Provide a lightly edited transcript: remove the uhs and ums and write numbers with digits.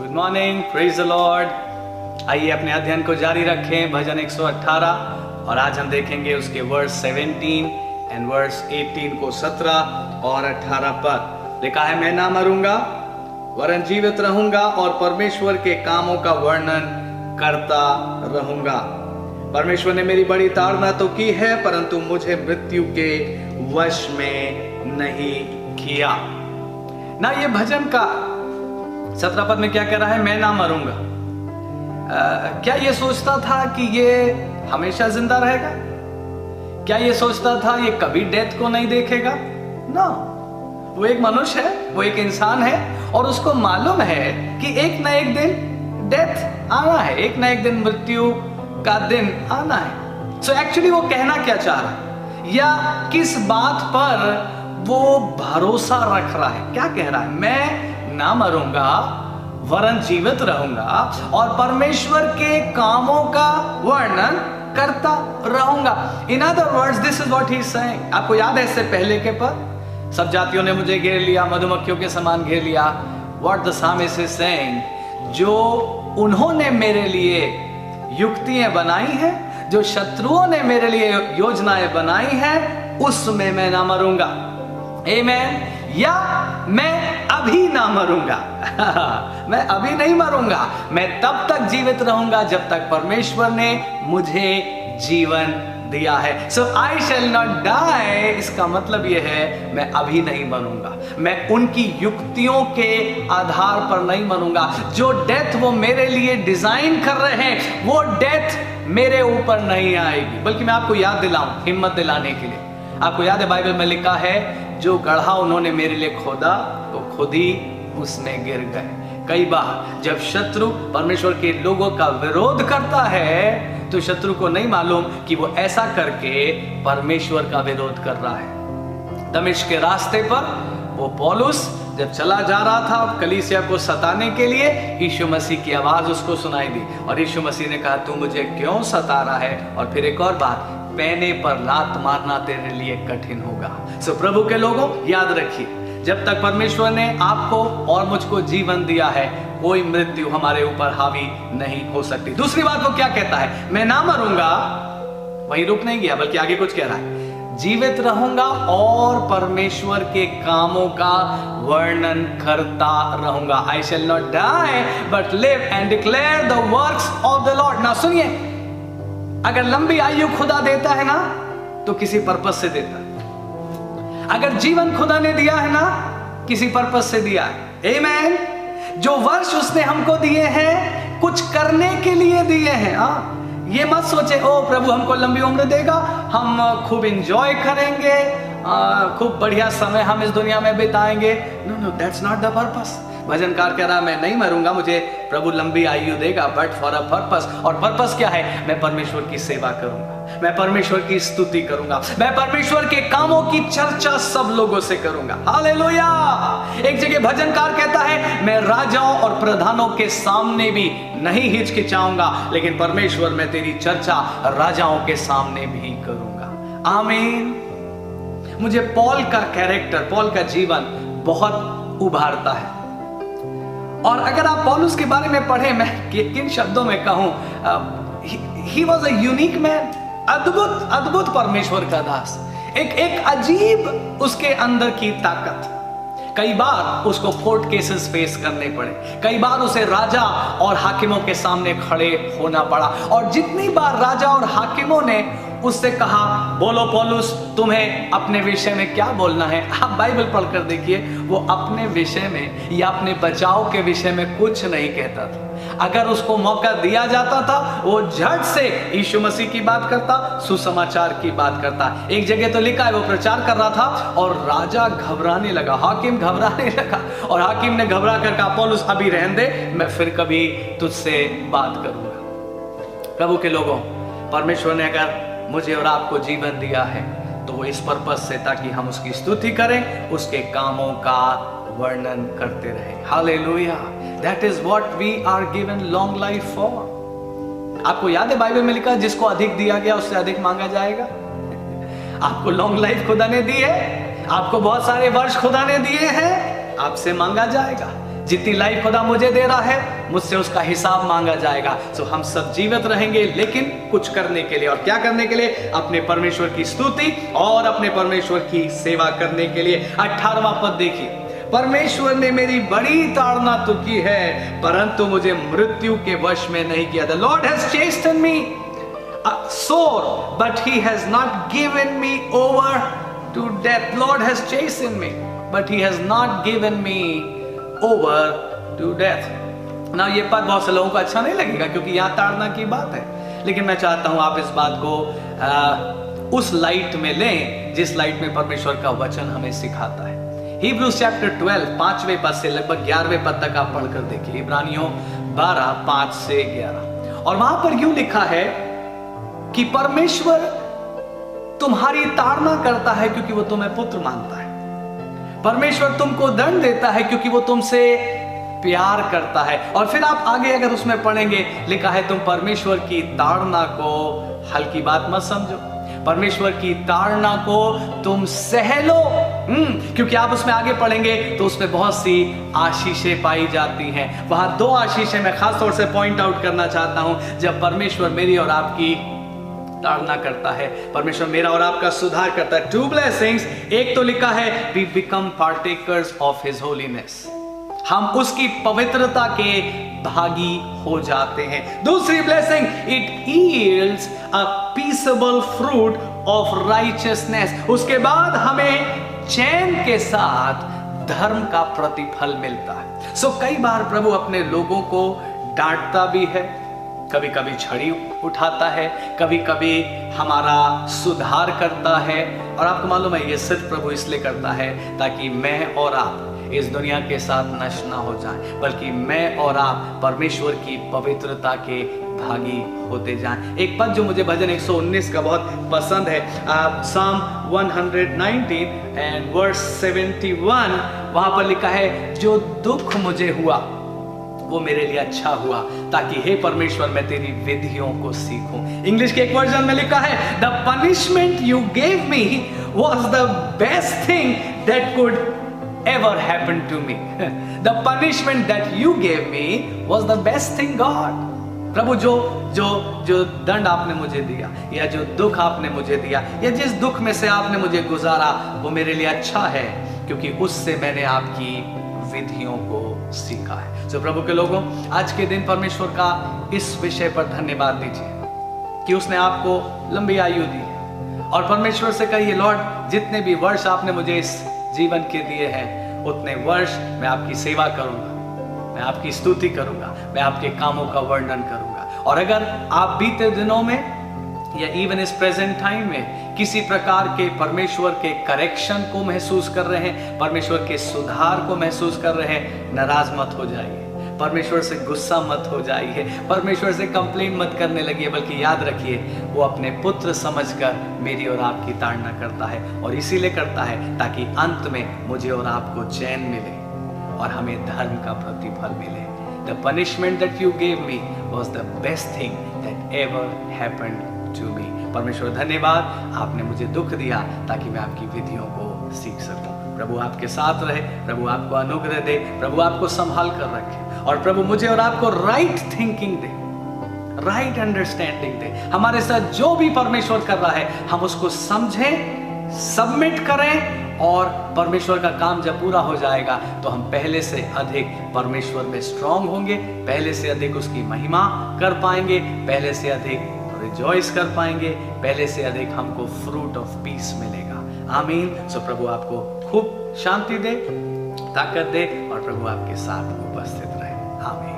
Good morning, praise the Lord. आइए अपने अध्ययन को जारी रखें भजन 118 और आज हम देखेंगे उसके वर्स 17 एंड वर्स 18 को। 17 और 18 पर लिखा है, मैं ना मरूंगा वरन जीवित रहूंगा और परमेश्वर के कामों का वर्णन करता रहूंगा। परमेश्वर ने मेरी बड़ी ताड़ना तो की है परंतु मुझे मृत्यु के वश में नहीं किया। ना ये भजन का 17 पद में क्या कह रहा है? मैं ना मरूंगा। क्या ये सोचता था कि ये हमेशा जिंदा रहेगा? क्या ये सोचता था ये कभी डेथ को नहीं देखेगा? ना, वो एक मनुष्य है, वो एक इंसान है और उसको मालूम है कि एक ना एक दिन डेथ आना है, एक ना एक दिन मृत्यु का दिन आना है। सो एक्चुअली वो कहना क्या चाह रहा है या किस बात पर वो भरोसा रख रहा है? क्या कह रहा है? मैं ना मरूंगा वरन जीवित रहूंगा और परमेश्वर के कामों का वर्णन करता रहूंगा। In other words this is what he is saying. आपको याद है इससे पहले के पद, सब जातियों ने मुझे घेर लिया, मधुमक्खियों के समान घेर लिया। What the psalmist is saying, जो उन्होंने मेरे लिए युक्तियां बनाई हैं, जो शत्रुओं ने मेरे लिए योजनाएं बनाई हैं, उसमें मैं ना मरूंगा। आमीन। या मैं अभी ना मरूंगा मैं अभी नहीं मरूंगा, मैं तब तक जीवित रहूंगा जब तक परमेश्वर ने मुझे जीवन दिया है। सो आई शैल नॉट डाई, इसका मतलब यह है मैं अभी नहीं मरूंगा, मैं उनकी युक्तियों के आधार पर नहीं मरूंगा। जो डेथ वो मेरे लिए डिजाइन कर रहे हैं वो डेथ मेरे ऊपर नहीं आएगी। बल्कि मैं आपको याद दिलाऊं, हिम्मत दिलाने के लिए, आपको याद है बाइबल में लिखा है, जो गड्ढा उन्होंने मेरे लिए खोदा तो खुद ही उसमें गिर गए। कई बार जब शत्रु परमेश्वर के लोगों का विरोध करता है तो शत्रु को नहीं मालूम कि वो ऐसा करके परमेश्वर का विरोध कर रहा है। दमिश्क के रास्ते पर वो पौलुस जब चला जा रहा था कलीसिया को सताने के लिए, यीशु मसीह की आवाज उसको सुनाई दी और यीशु मसीह ने कहा, तू मुझे क्यों सता रहा है? और फिर एक और बात, पैने पर लात मारना तेरे लिए कठिन होगा। सो प्रभु के लोगों, याद रखिए, जब तक परमेश्वर ने आपको और मुझको जीवन दिया है कोई मृत्यु हमारे ऊपर हावी नहीं हो सकती। दूसरी बात वो क्या कहता है? मैं ना मरूंगा, वहीं रुक नहीं गया बल्कि आगे कुछ कह रहा है, जीवित रहूंगा और परमेश्वर के कामों का वर्णन करता रहूंगा। I shall not die but live and declare the works of the Lord. ना सुनिए, अगर लंबी आयु खुदा देता है ना तो किसी पर्पस से देता है। अगर जीवन खुदा ने दिया है ना, किसी पर्पस से दिया है। आमीन। जो वर्ष उसने हमको दिए हैं कुछ करने के लिए दिए हैं। ये मत सोचे ओ प्रभु हमको लंबी उम्र देगा, हम खूब एंजॉय करेंगे, खूब बढ़िया समय हम इस दुनिया में बिताएंगे। No no, that's not the purpose. भजनकार कह रहा मैं नहीं मरूंगा, मुझे प्रभु लंबी आयु देगा बट फॉर अ पर्पस। और पर्पस क्या है? मैं परमेश्वर की सेवा करूंगा, मैं परमेश्वर की स्तुति करूंगा, मैं परमेश्वर के कामों की चर्चा सब लोगों से करूंगा। हालेलुया। एक जगह भजनकार कहता है, मैं राजाओं और प्रधानों के सामने भी नहीं हिचकिचाऊंगा, लेकिन परमेश्वर मैं तेरी चर्चा राजाओं के सामने भी करूंगा। आमीन। मुझे पॉल का कैरेक्टर, पॉल का जीवन बहुत उभारता है। और अगर आप पौलुस के बारे में पढ़ें, मैं किन शब्दों में कहूं, he was a unique man. अद्भुत अद्भुत परमेश्वर का दास, एक अजीब उसके अंदर की ताकत। कई बार उसको कोर्ट केसेस फेस करने पड़े, कई बार उसे राजा और हाकिमों के सामने खड़े होना पड़ा, और जितनी बार राजा और हाकिमों ने उससे कहा, बोलो पौलुस तुम्हें अपने विषय में क्या बोलना है, आप बाइबल पढ़कर देखिए, वो अपने विषय में या अपने बचाव के विषय में कुछ नहीं कहता था। अगर उसको मौका दिया जाता था वो झट से यीशु मसीह की बात करता, सुसमाचार की बात करता। एक जगह तो लिखा है वो प्रचार कर रहा था और राजा घबराने लगा, हाकिम घबराने लगा, और हाकिम ने घबरा कर कहा, पौलुस अभी रहने दे, मैं फिर कभी तुझसे बात करूंगा। प्रभु के लोगों, परमेश्वर ने अगर मुझे और आपको जीवन दिया है तो वो इस पर्पस से ताकि हम उसकी स्तुति करें, उसके कामों का वर्णन करते रहें। Hallelujah. That is what we are given long life for. आपको याद है बाइबल में लिखा, जिसको अधिक दिया गया उससे अधिक मांगा जाएगा। आपको लॉन्ग लाइफ खुदा ने दी है, आपको बहुत सारे वर्ष खुदा ने दिए हैं, आपसे मांगा जाएगा। जितनी लाइफ खुदा मुझे दे रहा है मुझसे उसका हिसाब मांगा जाएगा। सो हम सब जीवित रहेंगे, लेकिन कुछ करने के लिए। और क्या करने के लिए? अपने परमेश्वर की स्तुति और अपने परमेश्वर की सेवा करने के लिए। 18वां पद देखिए, परमेश्वर ने मेरी बड़ी ताड़ना तो की है, परंतु मुझे मृत्यु के वश में नहीं किया। The Lord has chastened me sore, but he has not given me over to death. Lord has chastened me, but he has not given me over to death. Now ये पद बहुत से लोगों को अच्छा नहीं लगेगा, क्योंकि यहाँ ताड़ना की बात है, लेकिन मैं चाहता हूं आप इस बात को उस लाइट में लें जिस लाइट में परमेश्वर का वचन हमें सिखाता है। Hebrews chapter 12 5वें पद से लगभग 11वें पद तक आप पढ़कर देखिए। इब्रानियों 12 5 से 11, और वहां पर यूं लिखा है कि परमेश्वर तुम्हारी ताड़ना करता है क्योंकि वो तुम्हें पुत्र मानता है। परमेश्वर तुमको दंड देता है क्योंकि वो तुमसे प्यार करता है। और फिर आप आगे अगर उसमें पढ़ेंगे, लिखा है तुम परमेश्वर की ताड़ना को हल्की बात मत समझो, परमेश्वर की ताड़ना को तुम सह लो। क्योंकि आप उसमें आगे पढ़ेंगे तो उसमें बहुत सी आशीषें पाई जाती हैं। वहां 2 आशीषें मैं खास तौर से पॉइंट आउट करना चाहता हूं। जब परमेश्वर मेरी और आपकी ताड़ना करता है, परमेश्वर मेरा और आपका सुधार करता है। 2 blessings, एक तो लिखा है we become partakers of his holiness, हम उसकी पवित्रता के भागी हो जाते हैं। दूसरी blessing, it yields a peaceable fruit of righteousness, उसके बाद हमें चैन के साथ धर्म का प्रतिफल मिलता है। सो कई बार प्रभु अपने लोगों को डांटता भी है, कभी कभी छड़ी उठाता है, कभी कभी हमारा सुधार करता है। और आपको मालूम है ये सिर्फ प्रभु इसलिए करता है ताकि मैं और आप इस दुनिया के साथ नष्ट ना हो जाएं, बल्कि मैं और आप परमेश्वर की पवित्रता के भागी होते जाएं। एक पद जो मुझे भजन 119 का बहुत पसंद है, Psalm 119 and verse 71, वहां पर लिखा है जो दुख मुझे हुआ वो मेरे लिए अच्छा हुआ, ताकि हे परमेश्वर मैं तेरी विधियों को सीखूं। इंग्लिश के एक वर्जन में लिखा है the punishment you gave me was the best thing that could ever happened to me. The punishment that you gave me was the best thing, God. प्रभु जो दंड आपने मुझे दिया, या जो दुख आपने मुझे दिया, या जिस दुख में से आपने मुझे गुजारा, वो मेरे लिए अच्छा है, क्योंकि उससे मैंने आपकी विधियों को सीखा है। तो प्रभु के लोगों, आज के दिन परमेश्वर का इस विषय पर धन्यवाद दीजिए कि उसने आपको लंबी आयु दी है। और परमेश्वर से कहिए, लॉर्ड जितने भी वर्ष आपने मुझे इस जीवन के दिए हैं, उतने वर्ष मैं आपकी सेवा करूंगा, मैं आपकी स्तुति करूंगा, मैं आपके कामों का वर्णन करूंगा। और अगर आप बीते दिनों में या इवन इस प्रेजेंट टाइम में किसी प्रकार के परमेश्वर के करेक्शन को महसूस कर रहे हैं, परमेश्वर के सुधार को महसूस कर रहे हैं, नाराज मत हो जाइए, परमेश्वर से गुस्सा मत हो जाइए, परमेश्वर से कंप्लेन मत करने लगिए, बल्कि याद रखिए वो अपने पुत्र समझकर मेरी और आपकी ताड़ना करता है, और इसीलिए करता है ताकि अंत में मुझे और आपको चैन मिले और हमें धर्म का प्रतिफल मिले। The punishment that you gave me was the best thing that ever happened to me. परमेश्वर धन्यवाद, आपने मुझे दुख दिया ताकि मैं आपकी विधियों को सीख सकूं। प्रभु आपके साथ रहे, प्रभु आपको अनुग्रह दे, प्रभु आपको संभाल कर रखे, और प्रभु मुझे और आपको राइट थिंकिंग दे, राइट अंडरस्टैंडिंग दे। हमारे साथ जो भी परमेश्वर कर रहा है हम उसको समझें, सबमिट करें, और परमेश्वर का काम जब पूरा हो जाएगा तो हम पहले से अधिक परमेश्वर में स्ट्रांग होंगे, पहले से अधिक उसकी महिमा कर पाएंगे, पहले से अधिक रिजॉइस कर पाएंगे, पहले से अधिक हमको फ्रूट ऑफ पीस मिलेगा। आमीन। सो प्रभु आपको खूब शांति दे, ताकत दे, और प्रभु आपके साथ उपस्थित रहे। आमीन।